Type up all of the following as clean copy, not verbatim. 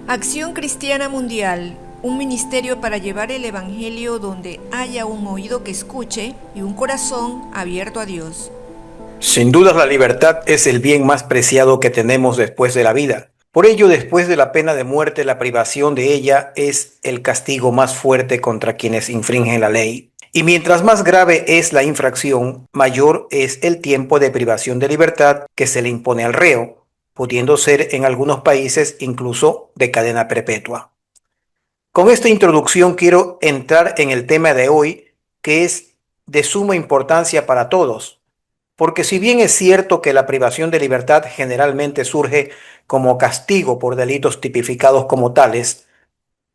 Acción Cristiana Mundial, un ministerio para llevar el Evangelio donde haya un oído que escuche y un corazón abierto a Dios. Sin duda la libertad es el bien más preciado que tenemos después de la vida. Por ello, después de la pena de muerte, la privación de ella es el castigo más fuerte contra quienes infringen la ley. Y mientras más grave es la infracción, mayor es el tiempo de privación de libertad que se le impone al reo, pudiendo ser en algunos países incluso de cadena perpetua. Con esta introducción quiero entrar en el tema de hoy, que es de suma importancia para todos. Porque si bien es cierto que la privación de libertad generalmente surge como castigo por delitos tipificados como tales,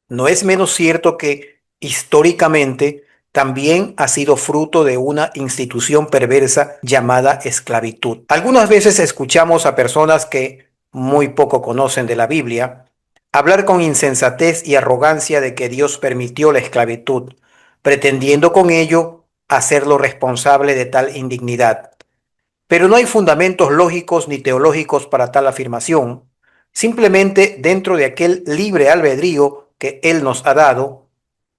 no es menos cierto que históricamente también ha sido fruto de una institución perversa llamada esclavitud. Algunas veces escuchamos a personas que muy poco conocen de la Biblia hablar con insensatez y arrogancia de que Dios permitió la esclavitud, pretendiendo con ello hacerlo responsable de tal indignidad. Pero no hay fundamentos lógicos ni teológicos para tal afirmación. Simplemente dentro de aquel libre albedrío que Él nos ha dado,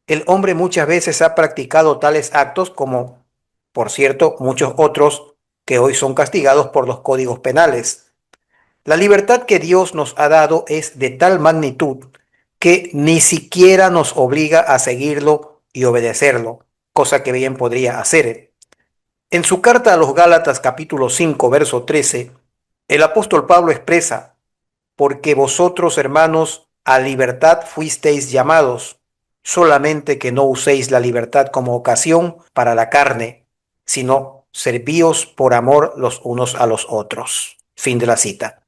el hombre muchas veces ha practicado tales actos como, por cierto, muchos otros que hoy son castigados por los códigos penales. La libertad que Dios nos ha dado es de tal magnitud que ni siquiera nos obliga a seguirlo y obedecerlo, cosa que bien podría hacer. En su carta a los Gálatas capítulo 5, verso 13, el apóstol Pablo expresa: porque vosotros, hermanos, a libertad fuisteis llamados, solamente que no uséis la libertad como ocasión para la carne, sino servíos por amor los unos a los otros. Fin de la cita.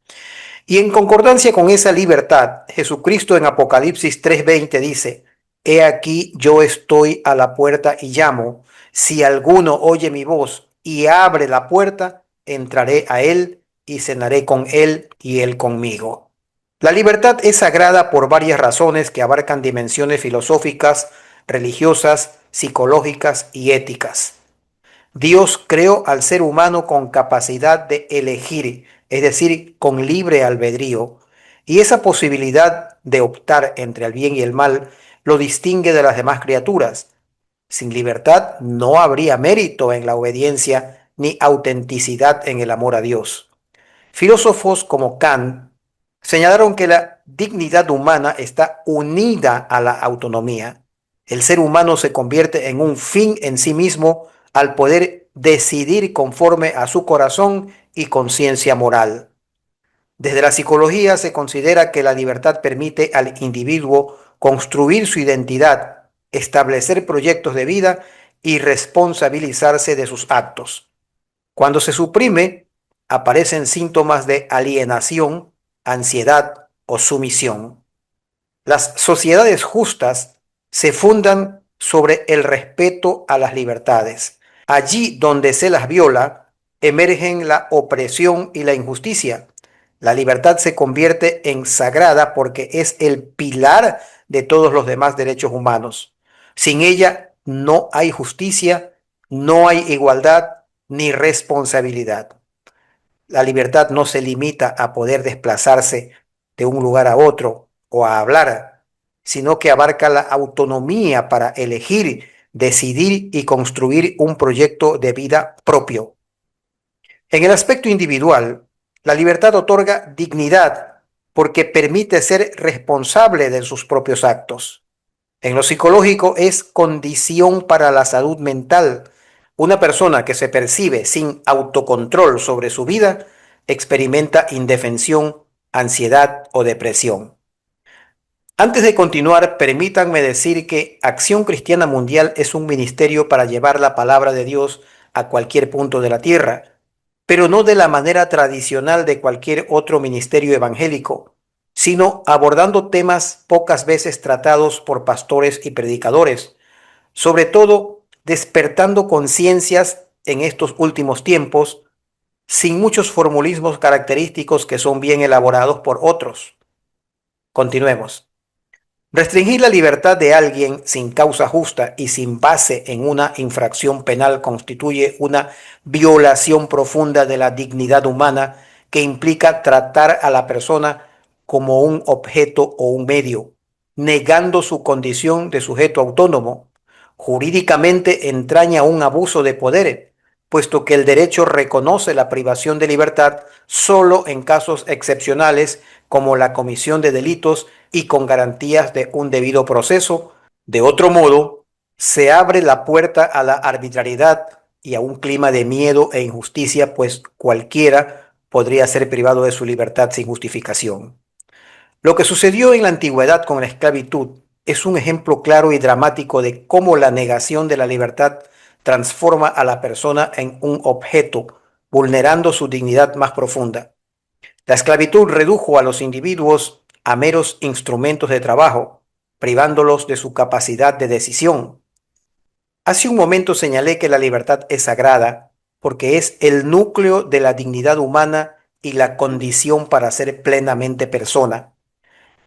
Y en concordancia con esa libertad, Jesucristo en Apocalipsis 3:20 dice: He aquí yo estoy a la puerta y llamo. Si alguno oye mi voz y abre la puerta, entraré a él y cenaré con él y él conmigo. La libertad es sagrada por varias razones que abarcan dimensiones filosóficas, religiosas, psicológicas y éticas. Dios creó al ser humano con capacidad de elegir, es decir, con libre albedrío, y esa posibilidad de optar entre el bien y el mal lo distingue de las demás criaturas. Sin libertad no habría mérito en la obediencia ni autenticidad en el amor a Dios. Filósofos como Kant señalaron que la dignidad humana está unida a la autonomía. El ser humano se convierte en un fin en sí mismo al poder decidir conforme a su corazón y conciencia moral. Desde la psicología se considera que la libertad permite al individuo construir su identidad, establecer proyectos de vida y responsabilizarse de sus actos. Cuando se suprime, aparecen síntomas de alienación, ansiedad o sumisión. Las sociedades justas se fundan sobre el respeto a las libertades. Allí donde se las viola, emergen la opresión y la injusticia. La libertad se convierte en sagrada porque es el pilar de todos los demás derechos humanos. Sin ella no hay justicia, no hay igualdad ni responsabilidad. La libertad no se limita a poder desplazarse de un lugar a otro o a hablar, sino que abarca la autonomía para elegir, decidir y construir un proyecto de vida propio. En el aspecto individual, la libertad otorga dignidad porque permite ser responsable de sus propios actos. En lo psicológico es condición para la salud mental. Una persona que se percibe sin autocontrol sobre su vida experimenta indefensión, ansiedad o depresión. Antes de continuar, permítanme decir que Acción Cristiana Mundial es un ministerio para llevar la palabra de Dios a cualquier punto de la tierra, pero no de la manera tradicional de cualquier otro ministerio evangélico, sino abordando temas pocas veces tratados por pastores y predicadores, sobre todo despertando conciencias en estos últimos tiempos, sin muchos formulismos característicos que son bien elaborados por otros. Continuemos. Restringir la libertad de alguien sin causa justa y sin base en una infracción penal constituye una violación profunda de la dignidad humana que implica tratar a la persona como un objeto o un medio, negando su condición de sujeto autónomo. Jurídicamente entraña un abuso de poder, puesto que el derecho reconoce la privación de libertad solo en casos excepcionales como la comisión de delitos y con garantías de un debido proceso. De otro modo, se abre la puerta a la arbitrariedad y a un clima de miedo e injusticia, pues cualquiera podría ser privado de su libertad sin justificación. Lo que sucedió en la antigüedad con la esclavitud es un ejemplo claro y dramático de cómo la negación de la libertad transforma a la persona en un objeto, vulnerando su dignidad más profunda. La esclavitud redujo a los individuos a meros instrumentos de trabajo, privándolos de su capacidad de decisión. Hace un momento señalé que la libertad es sagrada porque es el núcleo de la dignidad humana y la condición para ser plenamente persona.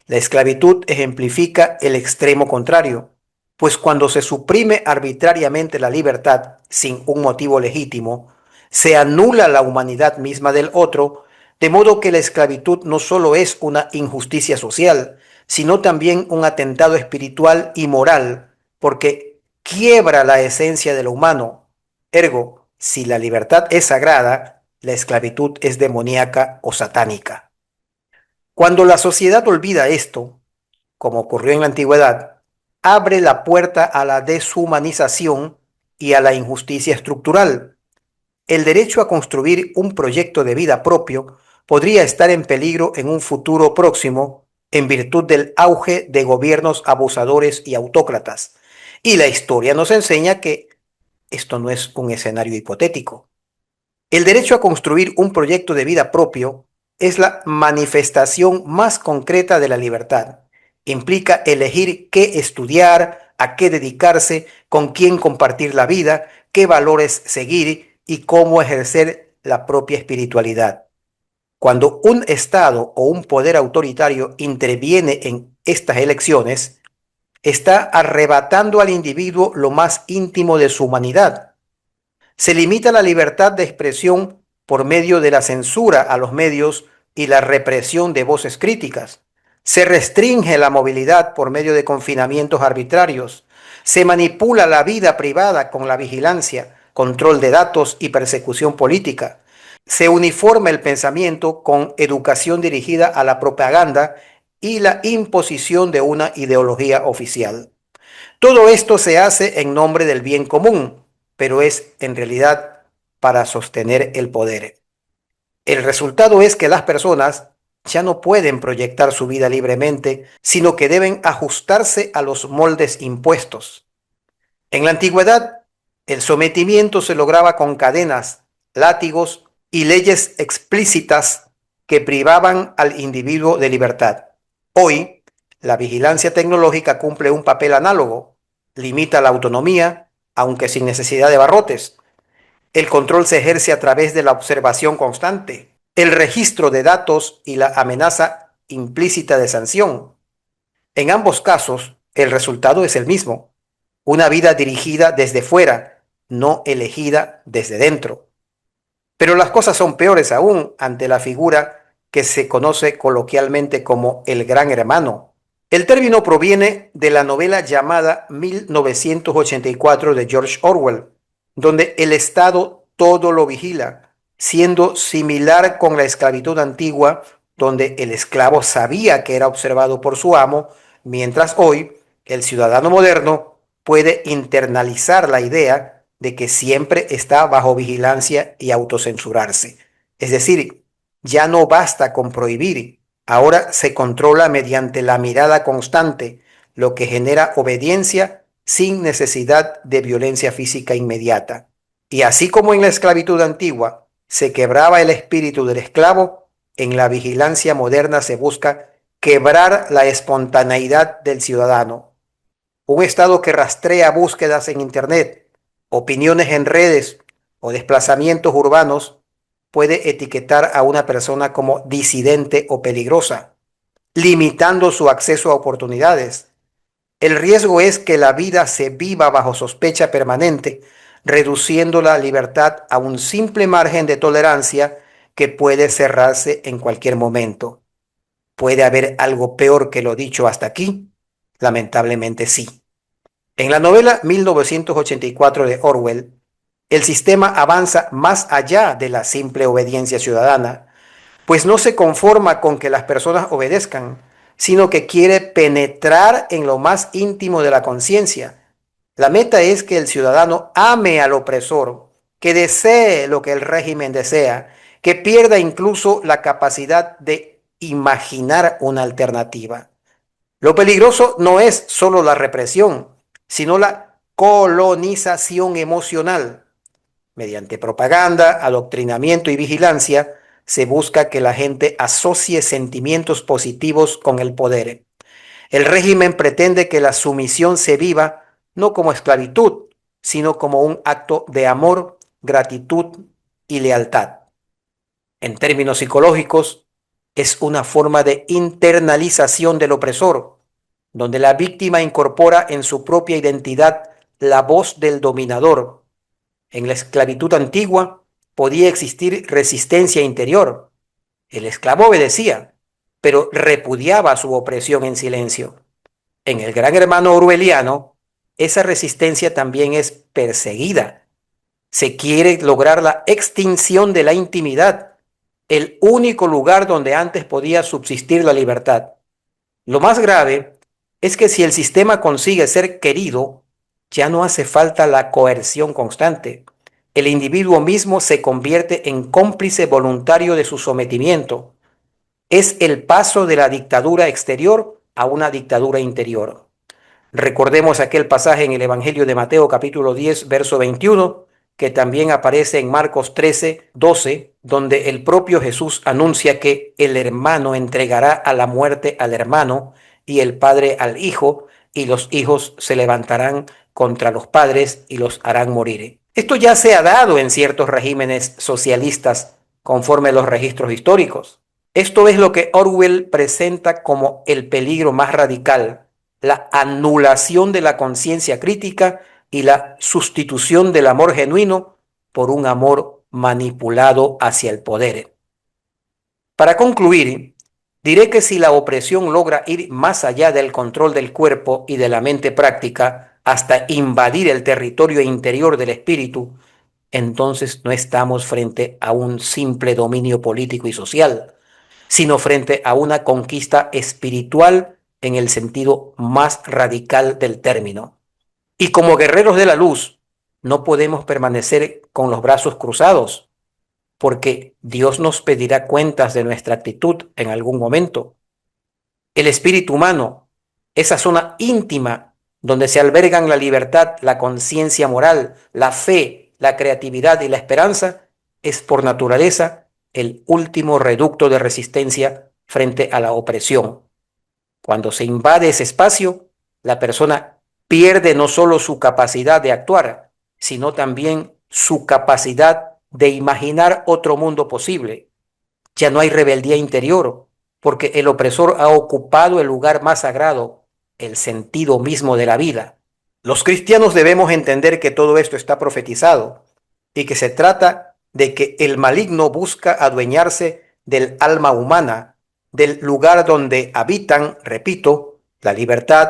La esclavitud ejemplifica el extremo contrario, pues cuando se suprime arbitrariamente la libertad sin un motivo legítimo, se anula la humanidad misma del otro, de modo que la esclavitud no solo es una injusticia social, sino también un atentado espiritual y moral, porque quiebra la esencia de lo humano. Ergo, si la libertad es sagrada, la esclavitud es demoníaca o satánica. Cuando la sociedad olvida esto, como ocurrió en la antigüedad, abre la puerta a la deshumanización y a la injusticia estructural. El derecho a construir un proyecto de vida propio podría estar en peligro en un futuro próximo en virtud del auge de gobiernos abusadores y autócratas. Y la historia nos enseña que esto no es un escenario hipotético. El derecho a construir un proyecto de vida propio es la manifestación más concreta de la libertad. Implica elegir qué estudiar, a qué dedicarse, con quién compartir la vida, qué valores seguir y cómo ejercer la propia espiritualidad. Cuando un Estado o un poder autoritario interviene en estas elecciones, está arrebatando al individuo lo más íntimo de su humanidad. Se limita la libertad de expresión por medio de la censura a los medios y la represión de voces críticas. Se restringe la movilidad por medio de confinamientos arbitrarios. Se manipula la vida privada con la vigilancia, control de datos y persecución política. Se uniforma el pensamiento con educación dirigida a la propaganda y la imposición de una ideología oficial. Todo esto se hace en nombre del bien común, pero es en realidad para sostener el poder. El resultado es que las personas ya no pueden proyectar su vida libremente, sino que deben ajustarse a los moldes impuestos. En la antigüedad, el sometimiento se lograba con cadenas, látigos y leyes explícitas que privaban al individuo de libertad. Hoy, la vigilancia tecnológica cumple un papel análogo, limita la autonomía, aunque sin necesidad de barrotes. El control se ejerce a través de la observación constante, el registro de datos y la amenaza implícita de sanción. En ambos casos, el resultado es el mismo: una vida dirigida desde fuera, no elegida desde dentro. Pero las cosas son peores aún ante la figura que se conoce coloquialmente como el Gran Hermano. El término proviene de la novela llamada 1984 de George Orwell, donde el Estado todo lo vigila, siendo similar con la esclavitud antigua, donde el esclavo sabía que era observado por su amo, mientras hoy el ciudadano moderno puede internalizar la idea de que siempre está bajo vigilancia y autocensurarse. Es decir, ya no basta con prohibir, ahora se controla mediante la mirada constante, lo que genera obediencia sin necesidad de violencia física inmediata. Y así como en la esclavitud antigua se quebraba el espíritu del esclavo, en la vigilancia moderna se busca quebrar la espontaneidad del ciudadano. Un Estado que rastrea búsquedas en Internet, opiniones en redes o desplazamientos urbanos puede etiquetar a una persona como disidente o peligrosa, limitando su acceso a oportunidades. El riesgo es que la vida se viva bajo sospecha permanente, reduciendo la libertad a un simple margen de tolerancia que puede cerrarse en cualquier momento. ¿Puede haber algo peor que lo dicho hasta aquí? Lamentablemente sí. En la novela 1984 de Orwell, el sistema avanza más allá de la simple obediencia ciudadana, pues no se conforma con que las personas obedezcan, sino que quiere penetrar en lo más íntimo de la conciencia. La meta es que el ciudadano ame al opresor, que desee lo que el régimen desea, que pierda incluso la capacidad de imaginar una alternativa. Lo peligroso no es solo la represión, sino la colonización emocional. Mediante propaganda, adoctrinamiento y vigilancia, se busca que la gente asocie sentimientos positivos con el poder. El régimen pretende que la sumisión se viva no como esclavitud, sino como un acto de amor, gratitud y lealtad. En términos psicológicos, es una forma de internalización del opresor, donde la víctima incorpora en su propia identidad la voz del dominador. En la esclavitud antigua podía existir resistencia interior. El esclavo obedecía, pero repudiaba su opresión en silencio. En el Gran Hermano orwelliano, esa resistencia también es perseguida. Se quiere lograr la extinción de la intimidad, el único lugar donde antes podía subsistir la libertad. Lo más grave es que si el sistema consigue ser querido, ya no hace falta la coerción constante. El individuo mismo se convierte en cómplice voluntario de su sometimiento. Es el paso de la dictadura exterior a una dictadura interior. Recordemos aquel pasaje en el Evangelio de Mateo capítulo 10, verso 21, que también aparece en Marcos 13, 12, donde el propio Jesús anuncia que el hermano entregará a la muerte al hermano y el padre al hijo, y los hijos se levantarán contra los padres y los harán morir. Esto ya se ha dado en ciertos regímenes socialistas conforme a los registros históricos. Esto es lo que Orwell presenta como el peligro más radical: la anulación de la conciencia crítica y la sustitución del amor genuino por un amor manipulado hacia el poder. Para concluir, diré que si la opresión logra ir más allá del control del cuerpo y de la mente práctica hasta invadir el territorio interior del espíritu, entonces no estamos frente a un simple dominio político y social, sino frente a una conquista espiritual en el sentido más radical del término. Y como guerreros de la luz, no podemos permanecer con los brazos cruzados, porque Dios nos pedirá cuentas de nuestra actitud en algún momento. El espíritu humano, esa zona íntima donde se albergan la libertad, la conciencia moral, la fe, la creatividad y la esperanza, es por naturaleza el último reducto de resistencia frente a la opresión. Cuando se invade ese espacio, la persona pierde no solo su capacidad de actuar, sino también su capacidad de imaginar otro mundo posible. Ya no hay rebeldía interior, porque el opresor ha ocupado el lugar más sagrado, el sentido mismo de la vida. Los cristianos debemos entender que todo esto está profetizado y que se trata de que el maligno busca adueñarse del alma humana, del lugar donde habitan, repito, la libertad,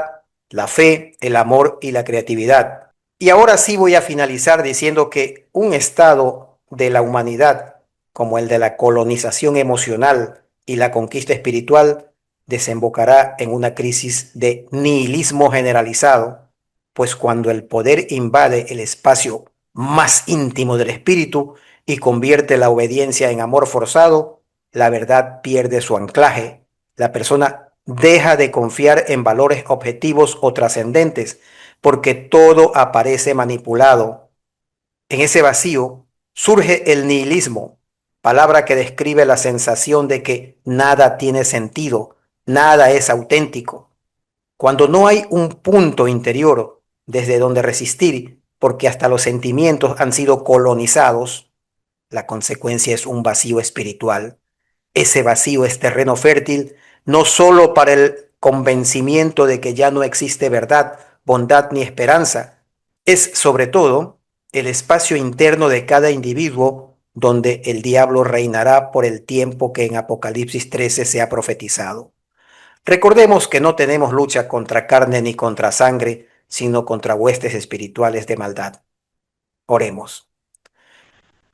la fe, el amor y la creatividad. Y ahora sí voy a finalizar diciendo que un estado de la humanidad, como el de la colonización emocional y la conquista espiritual, desembocará en una crisis de nihilismo generalizado, pues cuando el poder invade el espacio más íntimo del espíritu y convierte la obediencia en amor forzado, la verdad pierde su anclaje. La persona deja de confiar en valores objetivos o trascendentes, porque todo aparece manipulado. En ese vacío surge el nihilismo, palabra que describe la sensación de que nada tiene sentido, nada es auténtico. Cuando no hay un punto interior desde donde resistir, porque hasta los sentimientos han sido colonizados, la consecuencia es un vacío espiritual. Ese vacío es terreno fértil no solo para el convencimiento de que ya no existe verdad, bondad ni esperanza, es sobre todo el espacio interno de cada individuo donde el diablo reinará por el tiempo que en Apocalipsis 13 se ha profetizado. Recordemos que no tenemos lucha contra carne ni contra sangre, sino contra huestes espirituales de maldad. Oremos.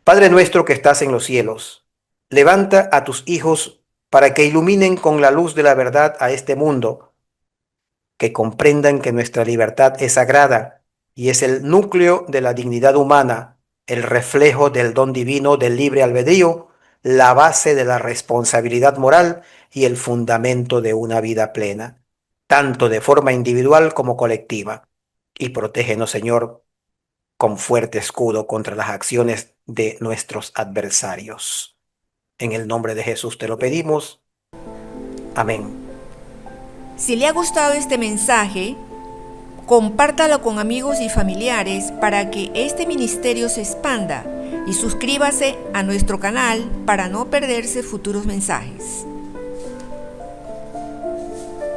Padre nuestro que estás en los cielos, levanta a tus hijos para que iluminen con la luz de la verdad a este mundo, que comprendan que nuestra libertad es sagrada y es el núcleo de la dignidad humana, el reflejo del don divino del libre albedrío, la base de la responsabilidad moral y el fundamento de una vida plena, tanto de forma individual como colectiva. Y protégenos, Señor, con fuerte escudo contra las acciones de nuestros adversarios. En el nombre de Jesús te lo pedimos. Amén. Si le ha gustado este mensaje, compártalo con amigos y familiares para que este ministerio se expanda y suscríbase a nuestro canal para no perderse futuros mensajes.